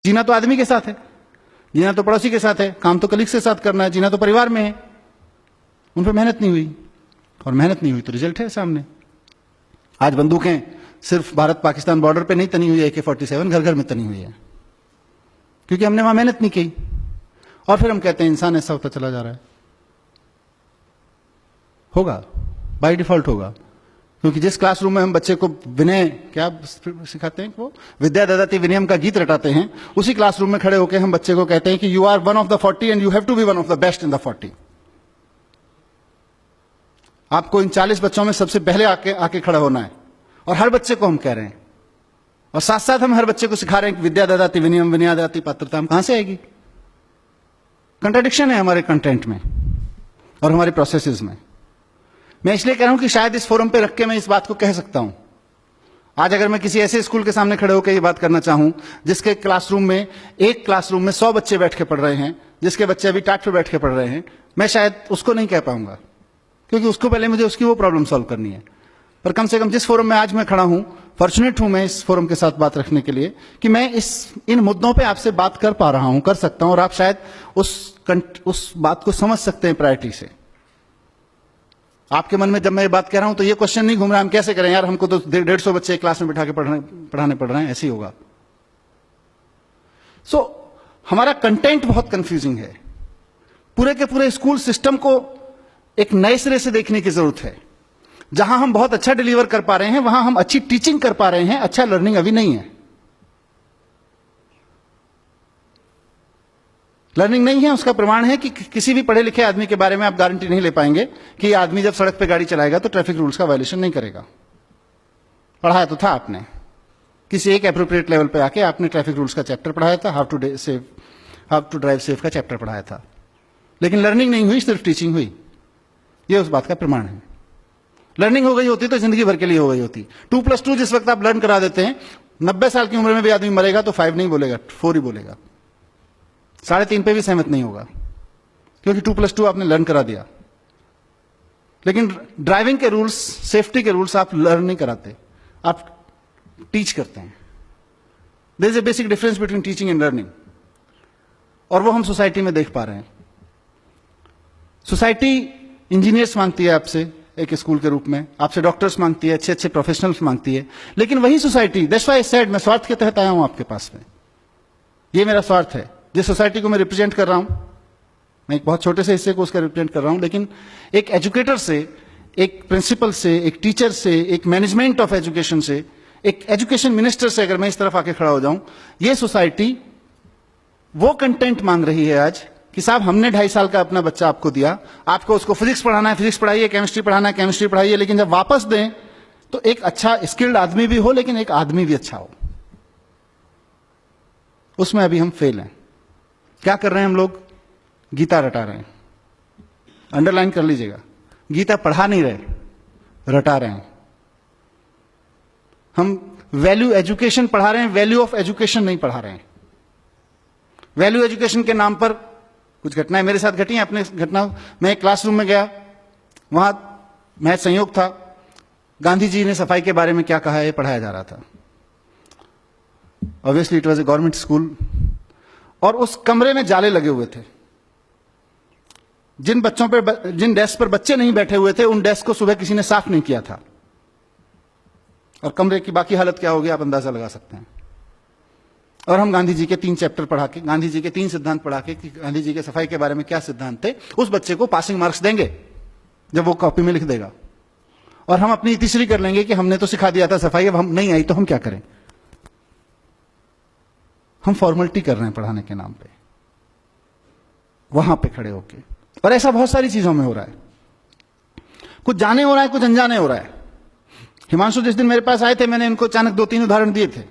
जीना तो आदमी के साथ है, जीना तो पड़ोसी के साथ है, काम तो कलीग के साथ करना है, जीना तो परिवार में है। उन पर मेहनत नहीं हुई, और मेहनत नहीं हुई तो रिजल्ट है सामने। आज बंदूकें सिर्फ भारत पाकिस्तान बॉर्डर पे नहीं तनी हुई है, AK-47 घर घर में तनी हुई है, क्योंकि हमने वहां मेहनत नहीं की। और फिर हम कहते हैं इंसान ऐसा होता चला जा रहा है। होगा, बाय डिफॉल्ट होगा, क्योंकि जिस क्लासरूम में हम बच्चे को विनय क्या सिखाते हैं, वो विद्या ददाति विनयम का गीत रटाते हैं, उसी क्लासरूम में खड़े होकर हम बच्चे को कहते हैं कि you are one of the 40 and you have to be one of the best in the 40। आपको इन 40 बच्चों में सबसे पहले आके खड़ा होना है, और हर बच्चे को हम कह रहे हैं, और साथ साथ हम हर बच्चे को सिखा रहे हैं कि विद्या ददाति विनयम विनया ददाति पात्रता कहां से आएगी। कंट्राडिक्शन है हमारे कंटेंट में और हमारे प्रोसेसेस में। मैं इसलिए कह रहा हूं कि शायद इस फोरम पे रख के मैं इस बात को कह सकता हूं। आज अगर मैं किसी ऐसे स्कूल के सामने खड़े होकर ये बात करना चाहूं जिसके क्लासरूम में, एक क्लासरूम में 100 बच्चे बैठ के पढ़ रहे हैं, जिसके बच्चे अभी टाट पे बैठ के पढ़ रहे हैं, मैं शायद उसको नहीं कह पाऊंगा, क्योंकि उसको पहले मुझे उसकी वो प्रॉब्लम सॉल्व करनी है। पर कम से कम जिस फोरम में आज मैं खड़ा हूं, फॉर्चुनेट हूं मैं इस फोरम के साथ बात रखने के लिए कि मैं इन मुद्दों पे आपसे बात कर पा रहा हूं, कर सकता हूं, और आप शायद उस बात को समझ सकते हैं प्रायोरिटी से। आपके मन में जब मैं ये बात कह रहा हूं तो ये क्वेश्चन नहीं घूम रहा हम कैसे करें यार, हमको तो 150 बच्चे क्लास में बिठा के पढ़ाने पड़ रहे हैं, ऐसे ही होगा। हमारा कंटेंट बहुत कंफ्यूजिंग है। पूरे के पूरे स्कूल सिस्टम को एक नए सिरे से देखने की जरूरत है। जहां हम बहुत अच्छा डिलीवर कर पा रहे हैं, वहां हम अच्छी टीचिंग कर पा रहे हैं, अच्छा लर्निंग अभी नहीं है। लर्निंग नहीं है, उसका प्रमाण है कि किसी भी पढ़े लिखे आदमी के बारे में आप गारंटी नहीं ले पाएंगे कि यह आदमी जब सड़क पे गाड़ी चलाएगा तो ट्रैफिक रूल्स का वायलेशन नहीं करेगा। पढ़ाया तो था आपने, किसी एक एप्रोप्रिएट लेवल पे आके आपने ट्रैफिक रूल्स का चैप्टर पढ़ाया था, हाउ टू ड्राइव सेफ का चैप्टर पढ़ाया था, लेकिन लर्निंग नहीं हुई, सिर्फ टीचिंग हुई। यह उस बात का प्रमाण है। लर्निंग हो गई होती तो जिंदगी भर के लिए हो गई होती। 2+2 जिस वक्त आप लर्न करा देते हैं, 90 साल की उम्र में भी आदमी मरेगा तो 5 नहीं बोलेगा, 4 ही बोलेगा, 3.5 पे भी सहमत नहीं होगा, क्योंकि 2+2 आपने लर्न करा दिया। लेकिन ड्राइविंग के रूल्स, सेफ्टी के रूल्स आप लर्न नहीं कराते, आप टीच करते हैं। There is a basic difference between teaching and learning, और वो हम सोसाइटी में देख पा रहे हैं। सोसाइटी इंजीनियर्स मांगती है आपसे एक स्कूल के रूप में, आपसे डॉक्टर्स मांगती है, अच्छे अच्छे प्रोफेशनल्स मांगती है, लेकिन वही society, that's why I said, मैं स्वार्थ के तहत आया हूं आपके पास में, ये मेरा स्वार्थ है। जिस सोसाइटी को मैं रिप्रेजेंट कर रहा हूं, मैं एक बहुत छोटे से हिस्से को उसका रिप्रेजेंट कर रहा हूं, लेकिन एक एजुकेटर से, एक प्रिंसिपल से, एक टीचर से, एक मैनेजमेंट ऑफ एजुकेशन से, एक एजुकेशन मिनिस्टर से अगर मैं इस तरफ आके खड़ा हो जाऊं, ये सोसाइटी वो कंटेंट मांग रही है आज कि साहब हमने 2.5 साल का अपना बच्चा आपको दिया, आपको उसको फिजिक्स पढ़ाना है, फिजिक्स पढ़ाइए, केमिस्ट्री पढ़ाना है, केमिस्ट्री पढ़ाइए, लेकिन जब वापस दें तो एक अच्छा स्किल्ड आदमी भी हो, लेकिन एक आदमी भी अच्छा हो। उसमें अभी हम फेल हैं। क्या कर रहे हैं हम लोग? गीता रटा रहे हैं। अंडरलाइन कर लीजिएगा, गीता पढ़ा नहीं रहे, रटा रहे हैं। हम वैल्यू एजुकेशन पढ़ा रहे हैं, वैल्यू ऑफ एजुकेशन नहीं पढ़ा रहे हैं। वैल्यू एजुकेशन के नाम पर कुछ घटनाएं मेरे साथ घटी हैं। अपने घटना, मैं एक क्लासरूम में गया, वहां महज संयोग था, गांधी जी ने सफाई के बारे में क्या कहा है पढ़ाया जा रहा था। Obviously it was a government school, और उस कमरे में जाले लगे हुए थे। जिन डेस्क पर बच्चे नहीं बैठे हुए थे, उन डेस्क को सुबह किसी ने साफ नहीं किया था, और कमरे की बाकी हालत क्या होगी आप अंदाजा लगा सकते हैं। और हम गांधी जी के 3 चैप्टर पढ़ा के, गांधी जी के 3 सिद्धांत पढ़ा के कि गांधी जी के सफाई के बारे में क्या सिद्धांत थे, उस बच्चे को पासिंग मार्क्स देंगे जब वो कॉपी में लिख देगा, और हम अपनी तीसरी कर लेंगे कि हमने तो सिखा दिया था सफाई, अब हम नहीं आई तो हम क्या करें। हम फॉर्मेलिटी कर रहे हैं पढ़ाने के नाम पे, वहां पे खड़े होके। और ऐसा बहुत सारी चीजों में हो रहा है, कुछ जाने हो रहा है, कुछ अनजाने हो रहा है। हिमांशु जिस दिन मेरे पास आए थे, मैंने इनको अचानक 2-3 उदाहरण दिए थे।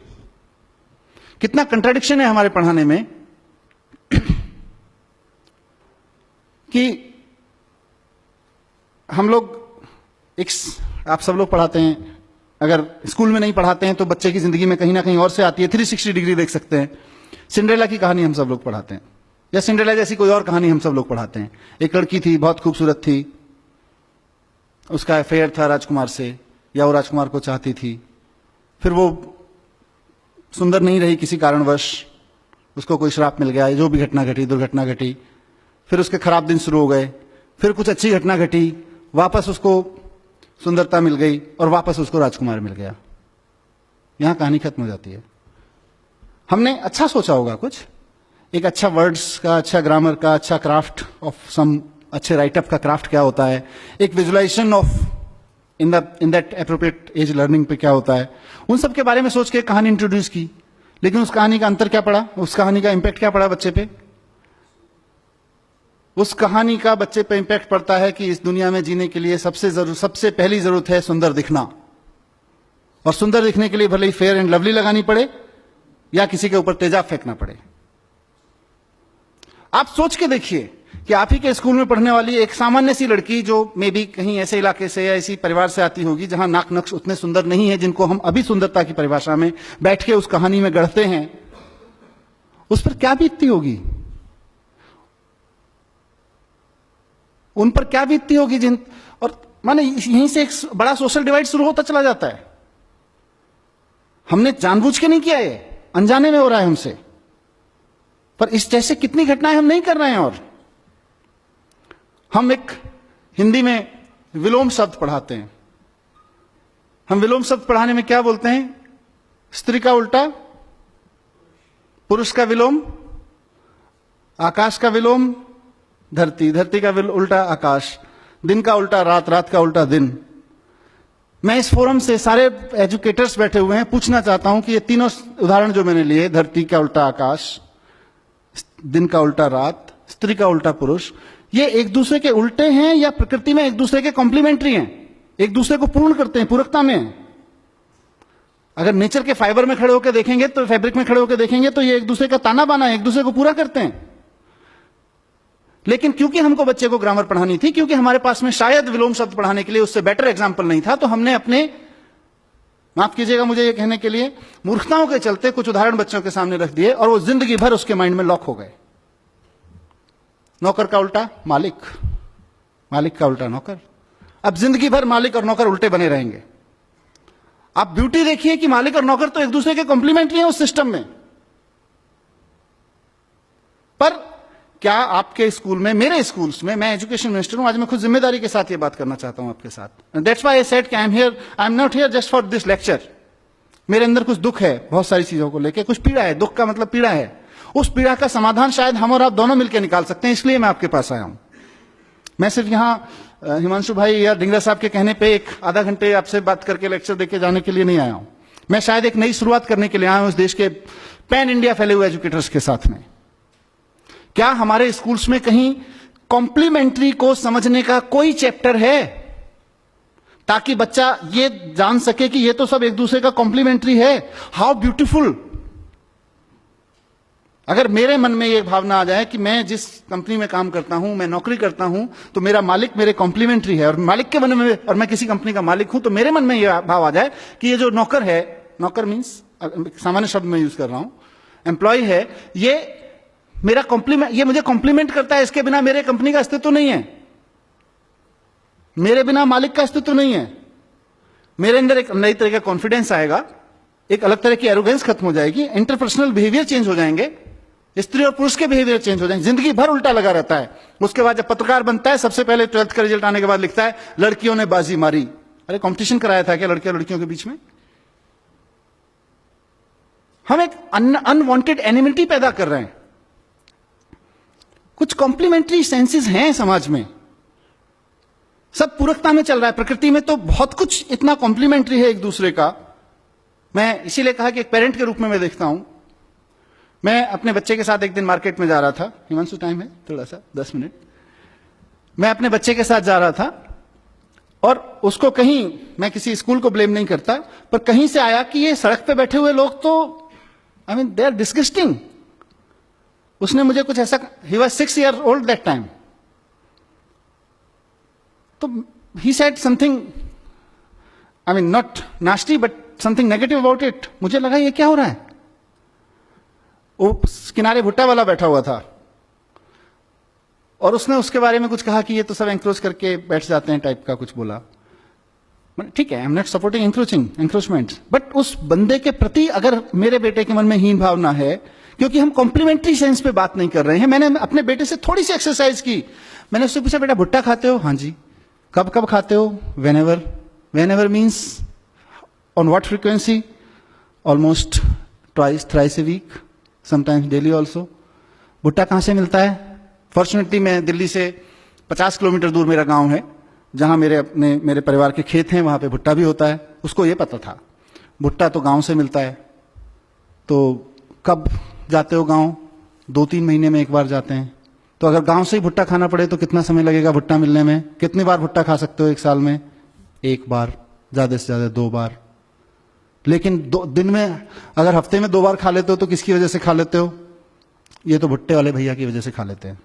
कितना कंट्राडिक्शन है हमारे पढ़ाने में कि हम लोग आप सब लोग पढ़ाते हैं, अगर स्कूल में नहीं पढ़ाते हैं तो बच्चे की जिंदगी में कहीं ना कहीं और से आती है। 360 डिग्री देख सकते हैं। सिंड्रेला की कहानी हम सब लोग पढ़ाते हैं, या सिंड्रेला जैसी कोई और कहानी हम सब लोग पढ़ाते हैं। एक लड़की थी, बहुत खूबसूरत थी, उसका अफेयर था राजकुमार से, या वो राजकुमार को चाहती थी, फिर वो सुंदर नहीं रही किसी कारणवश, उसको कोई श्राप मिल गया, जो भी घटना घटी, दुर्घटना घटी, फिर उसके खराब दिन शुरू हो गए, फिर कुछ अच्छी घटना घटी, वापस उसको सुंदरता मिल गई और वापस उसको राजकुमार मिल गया। यहां कहानी खत्म हो जाती है। हमने अच्छा सोचा होगा कुछ, एक अच्छा वर्ड्स का, अच्छा ग्रामर का, अच्छा क्राफ्ट ऑफ सम, अच्छे राइटअप का क्राफ्ट क्या होता है, एक visualization of in that appropriate age learning पे क्या होता है, उन सब के बारे में सोच के कहानी इंट्रोड्यूस की। लेकिन उस कहानी का अंतर क्या पड़ा, उस कहानी का इंपैक्ट क्या पड़ा बच्चे पे? उस कहानी का बच्चे पे इंपैक्ट पड़ता है कि इस दुनिया में जीने के लिए सबसे पहली जरूरत है सुंदर दिखना, और सुंदर दिखने के लिए भले ही फेयर एंड लवली लगानी पड़े या किसी के ऊपर तेजाब फेंकना पड़े। आप सोच के देखिए कि आप ही के स्कूल में पढ़ने वाली एक सामान्य सी लड़की, जो मे बी कहीं ऐसे इलाके से या ऐसी परिवार से आती होगी जहां नाक नक्श उतने सुंदर नहीं है जिनको हम अभी सुंदरता की परिभाषा में बैठ के उस कहानी में गढ़ते हैं, उस पर क्या बीतती होगी, उन पर क्या बीतती होगी जिन, और माने यहीं से एक बड़ा सोशल डिवाइड शुरू होता चला जाता है। हमने जानबूझ के नहीं किया, ये अनजाने में हो रहा है हमसे, पर इस जैसे कितनी घटनाएं हम नहीं कर रहे हैं। और हम एक हिंदी में विलोम शब्द पढ़ाते हैं। हम विलोम शब्द पढ़ाने में क्या बोलते हैं? स्त्री का उल्टा पुरुष का विलोम, आकाश का विलोम धरती, धरती का उल्टा आकाश, दिन का उल्टा रात, रात का उल्टा दिन। मैं इस फोरम से सारे एजुकेटर्स बैठे हुए हैं, पूछना चाहता हूं कि ये तीनों उदाहरण जो मैंने लिए, धरती का उल्टा आकाश, दिन का उल्टा रात, स्त्री का उल्टा पुरुष, ये एक दूसरे के उल्टे हैं या प्रकृति में एक दूसरे के कॉम्प्लीमेंट्री हैं, एक दूसरे को पूर्ण करते हैं, पूरकता में हैं? अगर नेचर के फाइबर में खड़े होकर देखेंगे, तो फैब्रिक में खड़े होकर देखेंगे, तो ये एक दूसरे का ताना बाना है, एक दूसरे को पूरा करते हैं। लेकिन क्योंकि हमको बच्चे को ग्रामर पढ़ानी थी, क्योंकि हमारे पास में शायद विलोम शब्द पढ़ाने के लिए उससे बेटर एग्जाम्पल नहीं था, तो हमने अपने, माफ कीजिएगा मुझे ये कहने के लिए, मूर्खताओं के चलते कुछ उदाहरण बच्चों के सामने रख दिए और वो जिंदगी भर उसके माइंड में लॉक हो गए। नौकर का उल्टा मालिक, मालिक का उल्टा नौकर। अब जिंदगी भर मालिक और नौकर उल्टे बने रहेंगे। आप ब्यूटी देखिए कि मालिक और नौकर तो एक दूसरे के कॉम्प्लीमेंट्री हैं उस सिस्टम में, पर क्या आपके स्कूल में, मेरे स्कूल्स में, मैं एजुकेशन मिनिस्टर हूं, आज मैं खुद जिम्मेदारी के साथ ये बात करना चाहता हूं आपके साथ। दैट्स व्हाई आई सेड कि I am not here just for this lecture. मेरे अंदर कुछ दुख है बहुत सारी चीजों को लेकर, कुछ पीड़ा है, दुख का मतलब पीड़ा है। उस पीड़ा का समाधान शायद हम और आप दोनों मिलकर निकाल सकते हैं, इसलिए मैं आपके पास आया हूं। मैं सिर्फ यहां हिमांशु भाई या डिंगरा साहब के कहने पे एक आधा घंटे आपसे बात करके लेक्चर देके जाने के लिए नहीं आया हूं। मैं शायद एक नई शुरुआत करने के लिए आया हूं इस देश के पैन इंडिया फैले हुए एजुकेटर्स के साथ में। क्या हमारे स्कूल्स में कहीं कॉम्प्लीमेंट्री को समझने का कोई चैप्टर है, ताकि बच्चा ये जान सके कि ये तो सब एक दूसरे का कॉम्प्लीमेंट्री है? How beautiful. अगर मेरे मन में ये भावना आ जाए कि मैं जिस कंपनी में काम करता हूं, मैं नौकरी करता हूं, तो मेरा मालिक मेरे कॉम्प्लीमेंट्री है, और मालिक के मन में, और मैं किसी कंपनी का मालिक हूं, तो मेरे मन में यह भाव आ जाए कि ये जो नौकर है, नौकर मीन्स सामान्य शब्द में यूज कर रहा हूं, एम्प्लॉय है, ये मेरा कॉम्प्लीमेंट, ये मुझे कॉम्प्लीमेंट करता है, इसके बिना मेरे कंपनी का अस्तित्व नहीं है, मेरे बिना मालिक का अस्तित्व नहीं है। मेरे अंदर एक नई तरह का कॉन्फिडेंस आएगा, एक अलग तरह की एरोगेंस खत्म हो जाएगी, इंटरपर्सनल बिहेवियर चेंज हो जाएंगे, स्त्री और पुरुष के बिहेवियर चेंज हो जाएंगे। जिंदगी भर उल्टा लगा रहता है। उसके बाद जब पत्रकार बनता है, सबसे पहले 12th का रिजल्ट आने के बाद लिखता है लड़कियों ने बाजी मारी। अरे कंपटीशन कराया था क्या लड़के और लड़कियों के बीच में? हम एक अनवांटेड एनिमिटी पैदा कर रहे हैं। कुछ कॉम्प्लीमेंट्री सेंसेस हैं समाज में, सब पूरकता में चल रहा है। प्रकृति में तो बहुत कुछ इतना कॉम्प्लीमेंट्री है एक दूसरे का। मैं इसीलिए कहा कि एक पेरेंट के रूप में मैं देखता हूं। मैं अपने बच्चे के साथ एक दिन मार्केट में जा रहा था। हिमांशु टाइम है थोड़ा सा 10 मिनट। मैं अपने बच्चे के साथ जा रहा था और उसको कहीं, मैं किसी स्कूल को ब्लेम नहीं करता, पर कहीं से आया कि ये सड़क पे बैठे हुए लोग तो I mean they are disgusting. उसने मुझे कुछ ऐसा, he was 6 years old that time, तो he said something, I mean not nasty but something negative about it. मुझे लगा ये क्या हो रहा है। वो किनारे भुट्टा वाला बैठा हुआ था और उसने उसके बारे में कुछ कहा कि ये तो सब एंक्रोच करके बैठ जाते हैं टाइप का कुछ बोला। ठीक है, I am not supporting encroachment, but उस बंदे के प्रति अगर मेरे बेटे के मन में हीन भावना है क्योंकि हम कॉम्प्लीमेंट्री सेंस पे बात नहीं कर रहे हैं। मैंने अपने बेटे से थोड़ी सी एक्सरसाइज की, मैंने उससे पूछा बेटा भुट्टा खाते हो? हाँ जी। कब कब खाते हो? Whenever. Whenever means on what frequency? Almost twice thrice a week, sometimes daily also. भुट्टा कहाँ से मिलता है? फॉर्चुनेटली मैं दिल्ली से 50 किलोमीटर दूर मेरा गांव है, जहां मेरे परिवार के खेत हैं, वहां पे भुट्टा भी होता है। उसको ये पता था भुट्टा तो गांव से मिलता है। तो कब जाते हो गांव? 2-3 महीने में एक बार जाते हैं। तो अगर गांव से ही भुट्टा खाना पड़े तो कितना समय लगेगा भुट्टा मिलने में? कितनी बार भुट्टा खा सकते हो एक साल में? 1 बार, ज्यादा से ज्यादा 2 बार। लेकिन दिन में अगर हफ्ते में 2 बार खा लेते हो तो किसकी वजह से खा लेते हो? ये तो भुट्टे वाले भैया की वजह से खा लेते हैं।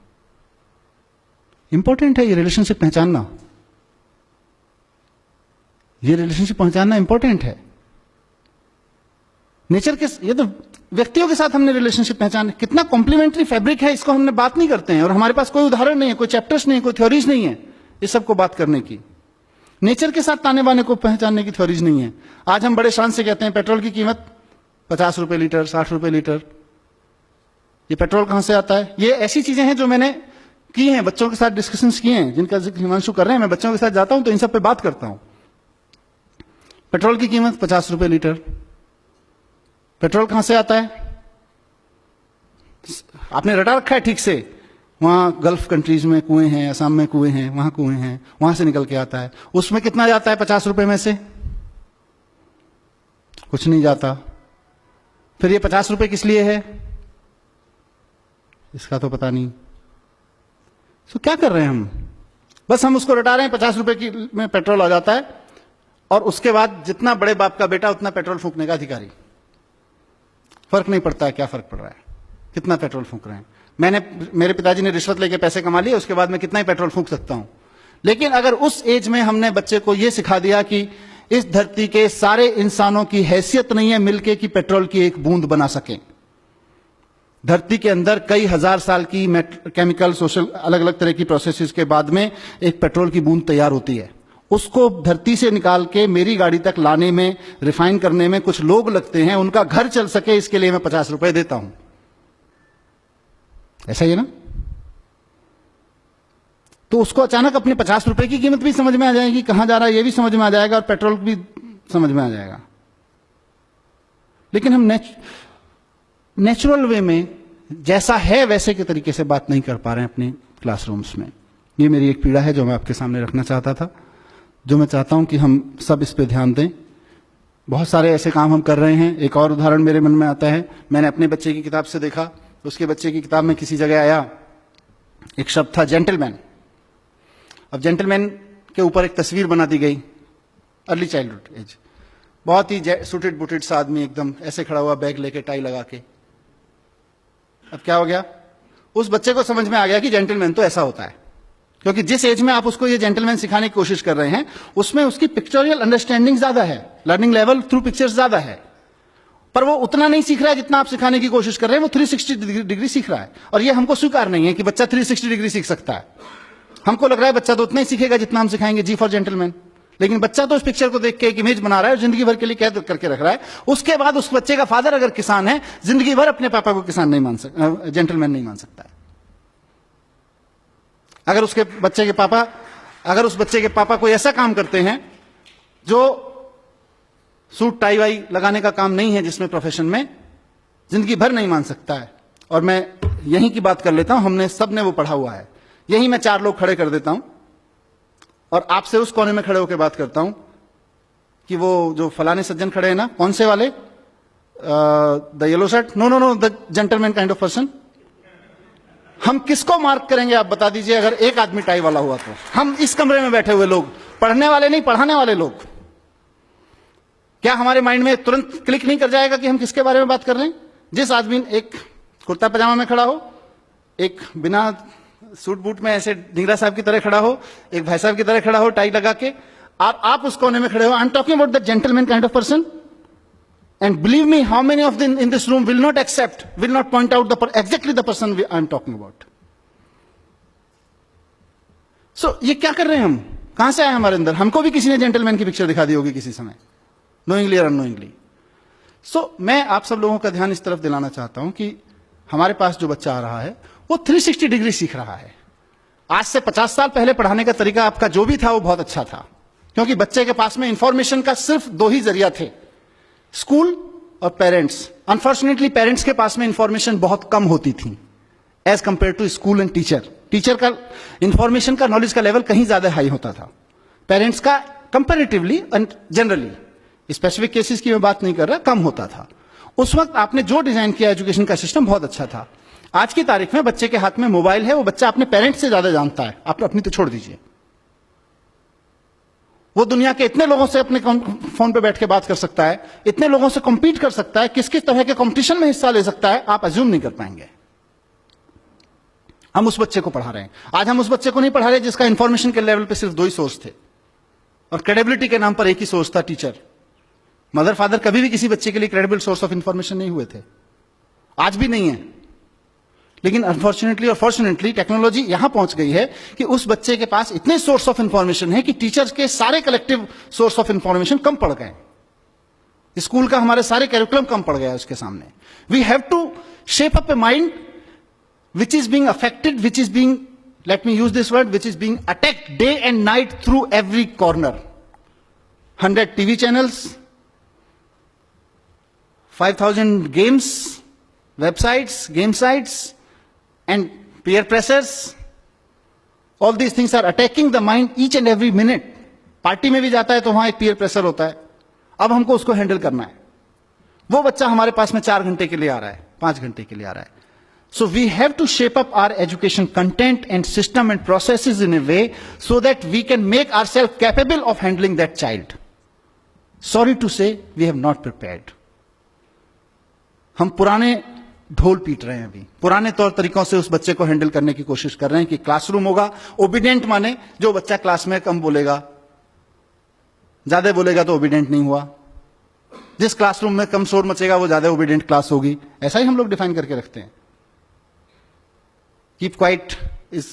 इंपॉर्टेंट है ये रिलेशनशिप पहचानना, ये रिलेशनशिप पहचानना इंपॉर्टेंट है। नेचर के, ये तो व्यक्तियों के साथ हमने रिलेशनशिप पहचान, कितना कॉम्प्लीमेंट्री फैब्रिक है, इसको हमने बात नहीं करते हैं। और हमारे पास कोई उदाहरण नहीं है, कोई चैप्टर्स नहीं है, कोई थ्योरीज नहीं है इस सबको बात करने की। नेचर के साथ ताने बाने को पहचानने की थ्योरीज नहीं है। आज हम बड़े शान से कहते हैं पेट्रोल की कीमत 50 रुपए लीटर, 60 रुपए लीटर। ये पेट्रोल कहां से आता है? ये ऐसी चीजें हैं जो मैंने की हैं, बच्चों के साथ डिस्कशंस किए हैं, जिनका जिक्र हिमांशु कर रहे हैं। मैं बच्चों के साथ जाता हूं तो इन सब पे बात करता हूं। पेट्रोल की कीमत 50 रुपए लीटर। पेट्रोल कहां से आता है? आपने रटा रखा है ठीक से, वहां गल्फ कंट्रीज में कुएं हैं, असम में कुएं हैं, वहां कुएं हैं, वहां से निकल के आता है। उसमें कितना जाता है 50 रुपए में से? कुछ नहीं जाता। फिर ये 50 रुपए किस लिए है? इसका तो पता नहीं। तो क्या कर रहे हैं हम? बस हम उसको रटा रहे हैं, 50 रुपए की में पेट्रोल आ जाता है, और उसके बाद जितना बड़े बाप का बेटा उतना पेट्रोल फूंकने का अधिकारी। फर्क नहीं पड़ता है क्या फर्क पड़ रहा है, कितना पेट्रोल फूंक रहे हैं। मेरे पिताजी ने रिश्वत लेके पैसे कमा लिए, उसके बाद मैं कितना ही पेट्रोल फूंक सकता हूं। लेकिन अगर उस एज में हमने बच्चे को यह सिखा दिया कि इस धरती के सारे इंसानों की हैसियत नहीं है मिलके कि पेट्रोल की एक बूंद बना सकें। धरती के अंदर कई हजार साल की केमिकल, सोशल, अलग अलग तरह की प्रोसेसेस के बाद में एक पेट्रोल की बूंद तैयार होती है। उसको धरती से निकाल के मेरी गाड़ी तक लाने में, रिफाइन करने में कुछ लोग लगते हैं, उनका घर चल सके इसके लिए मैं 50 रुपए देता हूं। ऐसा ही है ना? तो उसको अचानक अपने 50 रुपए की कीमत भी समझ में आ जाएगी, कहां जा रहा है ये भी समझ में आ जाएगा, और पेट्रोल भी समझ में आ जाएगा। लेकिन हम नेचुरल वे में जैसा है वैसे के तरीके से बात नहीं कर पा रहे हैं अपने क्लासरूम्स में। ये मेरी एक पीड़ा है जो मैं आपके सामने रखना चाहता था, जो मैं चाहता हूं कि हम सब इस पे ध्यान दें। बहुत सारे ऐसे काम हम कर रहे हैं। एक और उदाहरण मेरे मन में आता है, मैंने अपने बच्चे की किताब से देखा। उसके बच्चे की किताब में किसी जगह आया, एक शब्द था जेंटलमैन। अब जेंटलमैन के ऊपर एक तस्वीर बना दी गई, अर्ली चाइल्डहुड एज, बहुत ही सूटेड बुटेड सा आदमी, एकदम ऐसे खड़ा हुआ, बैग लेके, टाई लगा के। अब क्या हो गया? उस बच्चे को समझ में आ गया कि जेंटलमैन तो ऐसा होता है, क्योंकि जिस एज में आप उसको ये जेंटलमैन सिखाने की कोशिश कर रहे हैं उसमें उसकी पिक्चोरियल अंडरस्टैंडिंग ज्यादा है, लर्निंग लेवल थ्रू पिक्चर्स ज्यादा है, पर वो उतना नहीं सीख रहा है जितना आप सिखाने की कोशिश कर रहे हैं। वो 360 डिग्री सीख रहा है, और ये हमको स्वीकार नहीं है कि बच्चा 360 डिग्री सीख सकता है। हमको लग रहा है बच्चा तो उतना ही सीखेगा जितना हम सिखाएंगे जी फॉर जेंटलमैन। लेकिन बच्चा तो उस पिक्चर को देख के एक इमेज बना रहा है और जिंदगी भर के लिए कैद करके रख रहा है। उसके बाद उस बच्चे का फादर अगर किसान है, जिंदगी भर अपने पापा को किसान नहीं मान सकता, जेंटलमैन नहीं मान सकता है। अगर उस बच्चे के पापा कोई ऐसा काम करते हैं जो सूट टाई वाई लगाने का काम नहीं है, जिसमें प्रोफेशन में, जिंदगी भर नहीं मान सकता है। और मैं यहीं की बात कर लेता हूं, हमने सब ने वो पढ़ा हुआ है। यहीं मैं 4 लोग खड़े कर देता हूं और आपसे उस कोने में खड़े होकर बात करता हूं कि वो जो फलाने सज्जन खड़े हैं ना, कौन से वाले, the yellow shirt, no, the gentleman kind of person. हम किसको मार्क करेंगे आप बता दीजिए, अगर एक आदमी टाई वाला हुआ तो? हम इस कमरे में बैठे हुए लोग, पढ़ने वाले नहीं, पढ़ाने वाले लोग, क्या हमारे माइंड में तुरंत क्लिक नहीं कर जाएगा कि हम किसके बारे में बात कर रहे हैं? जिस आदमी एक कुर्ता पजामा में खड़ा हो, एक बिना सूट बूट में ऐसे ढींगरा साहब की तरह खड़ा हो, एक भाई साहब की तरह खड़ा हो टाई लगा के, आप उस कोने में खड़े हो। I am talking about the gentleman kind of person. And believe me, how many of them in this room will not accept, will not point out exactly the person I am talking about. So, ये क्या कर रहे हैं हम? कहां से आए हमारे अंदर? हमको भी किसी ने जेंटलमैन की पिक्चर दिखा दी होगी किसी समय, नोइंगली और अननोइंगली। सो मैं आप सब लोगों का ध्यान इस तरफ दिलाना चाहता हूं कि हमारे पास जो बच्चा आ रहा है वो 360 डिग्री सीख रहा है। आज से 50 साल पहले पढ़ाने का तरीका आपका जो भी था वो बहुत अच्छा था, क्योंकि बच्चे के पास में इंफॉर्मेशन का सिर्फ दो ही जरिया थे, स्कूल और पेरेंट्स। अनफॉर्चुनेटली पेरेंट्स के पास में इंफॉर्मेशन बहुत कम होती थी as compare to school and teacher. Teacher का इंफॉर्मेशन का, नॉलेज का लेवल कहीं ज्यादा हाई होता था, पेरेंट्स का comparatively and generally, specific cases की मैं बात नहीं कर रहा, कम होता था। उस वक्त आपने जो डिजाइन किया एजुकेशन का सिस्टम बहुत अच्छा था। आज की तारीख में बच्चे के हाथ में मोबाइल है, वो बच्चा अपने पेरेंट्स से ज्यादा जानता है, आप अपनी तो छोड़ दीजिए। वो दुनिया के इतने लोगों से अपने फोन पे बैठ के बात कर सकता है, इतने लोगों से कॉम्पीट कर सकता है, किस किस तरह के कंपटीशन में हिस्सा ले सकता है, आप अज्यूम नहीं कर पाएंगे। हम उस बच्चे को पढ़ा रहे हैं। आज हम उस बच्चे को नहीं पढ़ा रहे जिसका इंफॉर्मेशन के लेवल पे सिर्फ दो ही सोर्स थे और क्रेडिबिलिटी के नाम पर एक ही सोर्स था, टीचर। मदर फादर कभी भी किसी बच्चे के लिए क्रेडिबल सोर्स ऑफ इंफॉर्मेशन नहीं हुए थे, आज भी नहीं है। लेकिन अनफॉर्चुनेटली और फॉर्चुनेटली टेक्नोलॉजी यहां पहुंच गई है कि उस बच्चे के पास इतने सोर्स ऑफ इंफॉर्मेशन है कि टीचर्स के सारे कलेक्टिव सोर्स ऑफ इंफॉर्मेशन कम पड़ गए। स्कूल का हमारे सारे कैरिकुलम कम पड़ गया उसके सामने। We have to shape up a mind which is being affected, which is being, let me use this word, which is being attacked day and night through every corner. 100 TV channels, 5,000 games, websites, game sites, and peer pressures. All these things are attacking the mind each and every minute. Party में भी जाता है तो वहां एक peer pressure होता है, अब हमको उसको हैंडल करना है। वो बच्चा हमारे पास में 4 घंटे के लिए आ रहा है, 5 घंटे के लिए आ रहा है। So we have to shape up our education content and system and processes in a way so that we can make ourselves capable of handling that child. Sorry to say, we have not prepared. हम पुराने ढोल पीट रहे हैं, अभी पुराने तौर तरीकों से उस बच्चे को हैंडल करने की कोशिश कर रहे हैं कि क्लासरूम होगा, ओबीडियंट माने जो बच्चा क्लास में कम बोलेगा, ज्यादा बोलेगा तो ओबीडियंट नहीं हुआ, जिस क्लासरूम में कम शोर मचेगा वो ज्यादा ओबीडियंट क्लास होगी। ऐसा ही हम लोग डिफाइन करके रखते हैं। Keep quiet is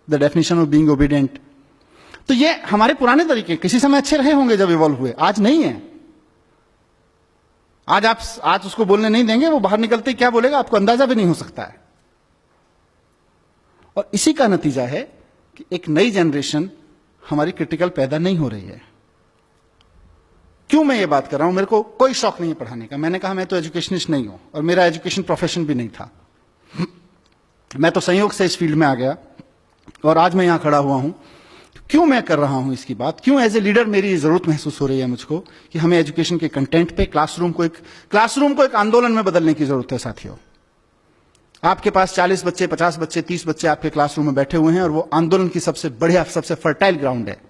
the definition of being obedient. तो ये हमारे पुराने तरीके किसी समय अच्छे रहे होंगे जब इवॉल्व हुए, आज नहीं है। आज उसको बोलने नहीं देंगे, वो बाहर निकलते ही क्या बोलेगा आपको अंदाजा भी नहीं हो सकता है। और इसी का नतीजा है कि एक नई जनरेशन हमारी क्रिटिकल पैदा नहीं हो रही है। क्यों मैं ये बात कर रहा हूं? मेरे को कोई शौक नहीं है पढ़ाने का। मैंने कहा मैं तो एजुकेशनिस्ट नहीं हूं और मेरा एजुकेशन प्रोफेशन भी नहीं था। मैं तो संयोग से इस फील्ड में आ गया और आज मैं यहां खड़ा हुआ हूं। क्यों मैं कर रहा हूं इसकी बात? क्यों एज ए लीडर मेरी जरूरत महसूस हो रही है मुझको कि हमें एजुकेशन के कंटेंट पे क्लासरूम को एक आंदोलन में बदलने की जरूरत है। साथियों, आपके पास 40 बच्चे, 50 बच्चे, 30 बच्चे आपके क्लासरूम में बैठे हुए हैं और वो आंदोलन की सबसे बढ़िया, सबसे फर्टाइल ग्राउंड है।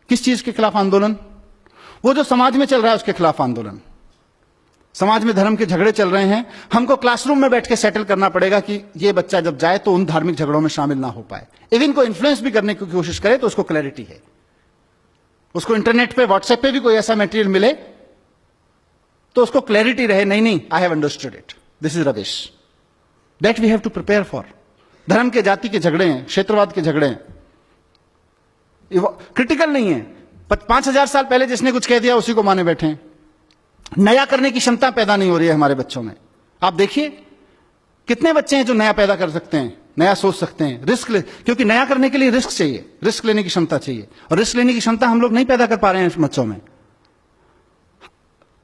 किस चीज के खिलाफ आंदोलन? वो जो समाज में चल रहा है उसके खिलाफ आंदोलन। समाज में धर्म के झगड़े चल रहे हैं, हमको क्लासरूम में बैठ के सेटल करना पड़ेगा कि ये बच्चा जब जाए तो उन धार्मिक झगड़ों में शामिल ना हो पाए। इवन को इन्फ्लुएंस भी करने की कोशिश करे तो उसको क्लैरिटी है, उसको इंटरनेट पे, व्हाट्सएप पे भी कोई ऐसा मटेरियल मिले तो उसको क्लैरिटी रहे, नहीं I have understood it, this is rubbish, that we have to prepare for. धर्म के, जाति के झगड़े हैं, क्षेत्रवाद के झगड़े हैं, क्रिटिकल नहीं है। 5000 साल पहले जिसने कुछ कह दिया उसी को माने बैठे हैं। नया करने की क्षमता पैदा नहीं हो रही है हमारे बच्चों में। आप देखिए कितने बच्चे हैं जो नया पैदा कर सकते हैं, नया सोच सकते हैं, रिस्क ले, क्योंकि नया करने के लिए रिस्क चाहिए, रिस्क लेने की क्षमता चाहिए, और रिस्क लेने की क्षमता हम लोग नहीं पैदा कर पा रहे हैं बच्चों में।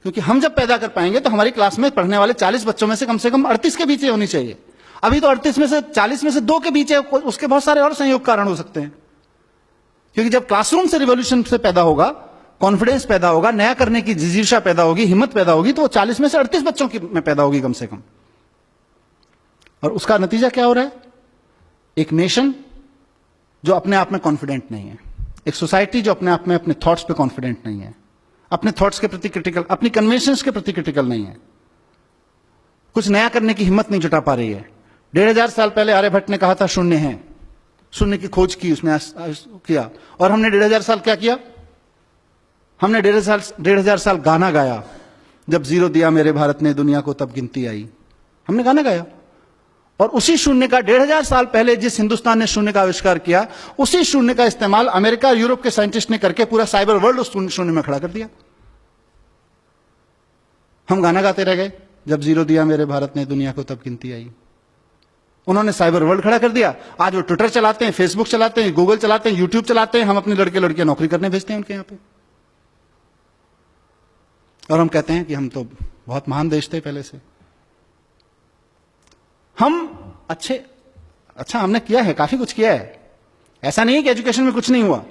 क्योंकि हम जब पैदा कर पाएंगे तो हमारी क्लास में पढ़ने वाले 40 बच्चों में से कम 38 के बीच होनी चाहिए। अभी तो 38 में से 40 में से 2 के बीच है, उसके बहुत सारे और संयोग कारण हो सकते हैं। क्योंकि जब क्लासरूम से रिवॉल्यूशन से पैदा होगा, कॉन्फिडेंस पैदा होगा, नया करने की जिजीशा पैदा होगी, हिम्मत पैदा होगी, तो वो 40 में से 38 बच्चों की में पैदा होगी कम से कम। और उसका नतीजा क्या हो रहा है? एक नेशन जो अपने आप में कॉन्फिडेंट नहीं है, एक सोसाइटी जो अपने आप में अपने थॉट्स पे कॉन्फिडेंट नहीं है, अपने थॉट्स के प्रति क्रिटिकल, अपनी कन्वेंशंस के प्रति क्रिटिकल नहीं है, कुछ नया करने की हिम्मत नहीं जुटा पा रही है। 1500 साल पहले आर्यभट्ट ने कहा था शून्य है, शून्य की खोज की उसने किया, और हमने 1500 साल क्या किया? हमने 1500 साल गाना गाया, जब जीरो दिया मेरे भारत ने दुनिया को तब गिनती आई। हमने गाना गाया, और उसी शून्य का 1500 साल पहले जिस हिंदुस्तान ने शून्य का आविष्कार किया, उसी शून्य का इस्तेमाल अमेरिका और यूरोप के साइंटिस्ट ने करके पूरा साइबर वर्ल्ड उस शून्य में खड़ा कर दिया। हम गाना गाते रह गए, जब जीरो दिया मेरे भारत ने दुनिया को तब गिनती आई। उन्होंने साइबर वर्ल्ड खड़ा कर दिया। आज वो ट्विटर चलाते हैं, फेसबुक चलाते हैं, गूगल चलाते हैं, यूट्यूब चलाते हैं। हम अपने लड़के लड़कियां नौकरी करने भेजते हैं उनके यहां पे, और हम कहते हैं कि हम तो बहुत महान देश थे पहले से। हम अच्छा हमने किया है, काफी कुछ किया है। ऐसा नहीं है कि एजुकेशन में कुछ नहीं हुआ।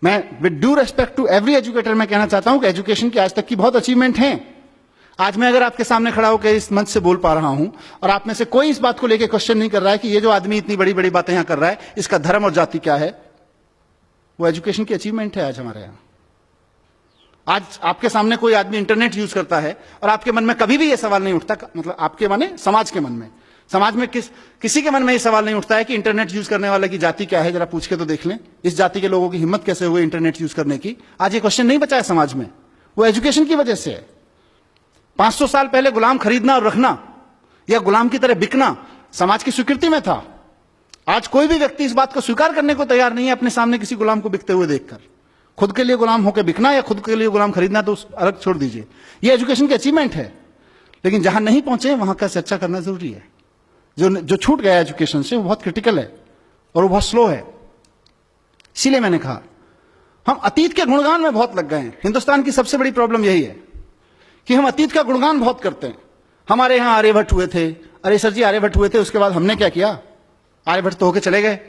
मैं with due respect to every educator मैं कहना चाहता हूं कि एजुकेशन की आज तक की बहुत अचीवमेंट हैं। आज मैं अगर आपके सामने खड़ा होकर इस मंच से बोल पा रहा हूं और आप में से कोई इस बात को लेकर क्वेश्चन नहीं कर रहा है कि ये जो आदमी इतनी बड़ी बड़ी बातें यहां कर रहा है इसका धर्म और जाति क्या है, वो एजुकेशन की अचीवमेंट है आज हमारे यहां। आज आपके सामने कोई आदमी इंटरनेट यूज करता है और आपके मन में कभी भी यह सवाल नहीं उठता, मतलब आपके माने समाज के मन में, समाज में किसी के मन में यह सवाल नहीं उठता है कि इंटरनेट यूज करने वाले की जाति क्या है, जरा पूछ के तो देख लें। इस जाति के लोगों की हिम्मत कैसे हुई इंटरनेट यूज करने की? आज ये क्वेश्चन नहीं बचा है समाज में, वो एजुकेशन की वजह से है। 500 साल पहले गुलाम खरीदना और रखना या गुलाम की तरह बिकना समाज की स्वीकृति में था। आज कोई भी व्यक्ति इस बात को स्वीकार करने को तैयार नहीं है अपने सामने किसी गुलाम को बिकते हुए देखकर। खुद के लिए गुलाम होकर बिकना या खुद के लिए गुलाम खरीदना तो अलग छोड़ दीजिए, ये एजुकेशन की अचीवमेंट है। लेकिन जहां नहीं पहुंचे वहां का चर्चा करना जरूरी है। जो छूट गया एजुकेशन से वो बहुत क्रिटिकल है और वो बहुत स्लो है। इसीलिए मैंने कहा हम अतीत के गुणगान में बहुत लग गए हैं। हिंदुस्तान की सबसे बड़ी प्रॉब्लम यही है कि हम अतीत का गुणगान बहुत करते हैं। हमारे यहां आर्यभट्ट हुए थे, अरे सर जी आर्यभट्ट हुए थे, उसके बाद हमने क्या किया? आर्यभट्ट तो होके चले गए।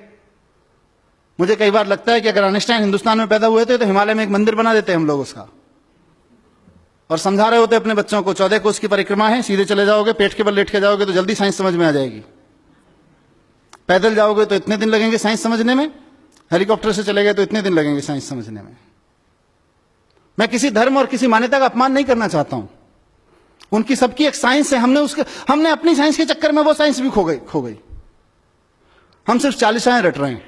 मुझे कई बार लगता है कि अगर आइंस्टाइन हिंदुस्तान में पैदा हुए थे तो हिमालय में एक मंदिर बना देते हम लोग उसका, और समझा रहे होते अपने बच्चों को 14 कोस की परिक्रमा है, सीधे चले जाओगे, पेट के बल लेट के जाओगे तो जल्दी साइंस समझ में आ जाएगी। पैदल जाओगे तो इतने दिन लगेंगे साइंस समझने में, हेलीकॉप्टर से चले गए तो इतने दिन लगेंगे साइंस समझने में। मैं किसी धर्म और किसी मान्यता का अपमान नहीं करना चाहता हूं, उनकी सबकी एक साइंस है। हमने अपनी साइंस के चक्कर में वो साइंस भी खो गई। हम सिर्फ 40 रट रहे हैं,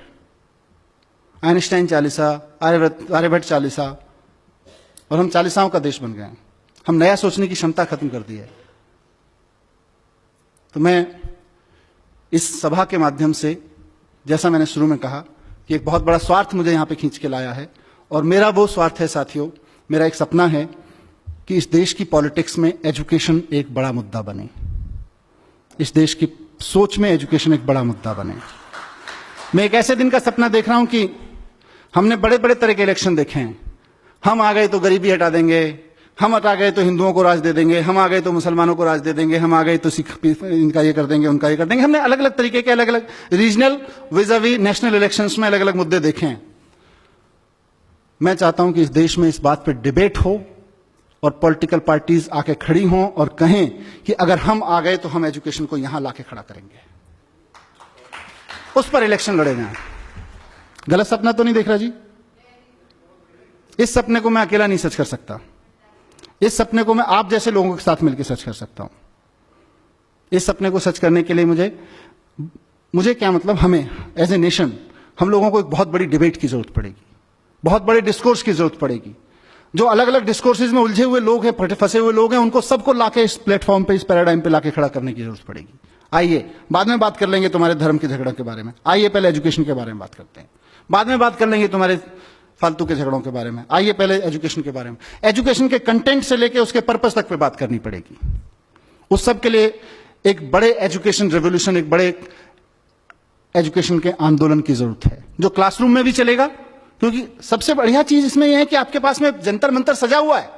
आइंस्टाइन 40, आर्यभट्ट 40, और हम 40 का देश बन गए हैं। हम नया सोचने की क्षमता खत्म कर दी है। तो मैं इस सभा के माध्यम से, जैसा मैंने शुरू में कहा कि एक बहुत बड़ा स्वार्थ मुझे यहां पे खींच के लाया है, और मेरा वो स्वार्थ है साथियों, मेरा एक सपना है कि इस देश की पॉलिटिक्स में एजुकेशन एक बड़ा मुद्दा बने, इस देश की सोच में एजुकेशन एक बड़ा मुद्दा बने। मैं एक ऐसे दिन का सपना देख रहा हूं कि हमने बड़े बड़े तरह के इलेक्शन देखे हैं। हम आ गए तो गरीबी हटा देंगे, हम हटा गए तो हिंदुओं को राज दे देंगे, हम आ गए तो मुसलमानों को राज दे देंगे, हम आ गए तो सिख इनका ये कर देंगे, उनका ये कर देंगे। हमने अलग अलग तरीके के अलग अलग रीजनल विज़ावी नेशनल इलेक्शंस में अलग अलग मुद्दे देखे हैं। मैं चाहता हूं कि इस देश में इस बात पर डिबेट हो और पॉलिटिकल पार्टीज आके खड़ी हों और कहें कि अगर हम आ गए तो हम एजुकेशन को यहां लाके खड़ा करेंगे, उस पर इलेक्शन लड़े जाएं। गलत सपना तो नहीं देख रहा जी? इस सपने को मैं अकेला नहीं सच कर सकता, इस सपने को मैं आप जैसे लोगों के साथ मिलकर सच कर सकता हूं। इस सपने को सच करने के लिए मुझे क्या मतलब, हमें एज ए नेशन हम लोगों को एक बहुत बड़ी डिबेट की जरूरत पड़ेगी, बहुत बड़े डिस्कोर्स की जरूरत पड़ेगी। जो अलग अलग डिस्कोर्सेज में उलझे हुए लोग हैं, फंसे हुए लोग हैं, उनको सबको लाके इस प्लेटफॉर्म पे, इस पैराडाइम पे लाके खड़ा करने की जरूरत पड़ेगी। आइए बाद में बात कर लेंगे तुम्हारे धर्म के झगड़ों के बारे में, आइए पहले एजुकेशन के बारे में बात करते हैं। बाद में बात कर लेंगे तुम्हारे फालतू के झगड़ों के बारे में, आइए पहले एजुकेशन के बारे में। एजुकेशन के कंटेंट से लेके उसके पर्पस तक पे बात करनी पड़ेगी। उस सब के लिए एक बड़े एजुकेशन रेवोल्यूशन, एक बड़े एजुकेशन के आंदोलन की जरूरत है, जो क्लासरूम में भी चलेगा। क्योंकि सबसे बढ़िया चीज इसमें यह है कि आपके पास में जंतर मंतर सजा हुआ है।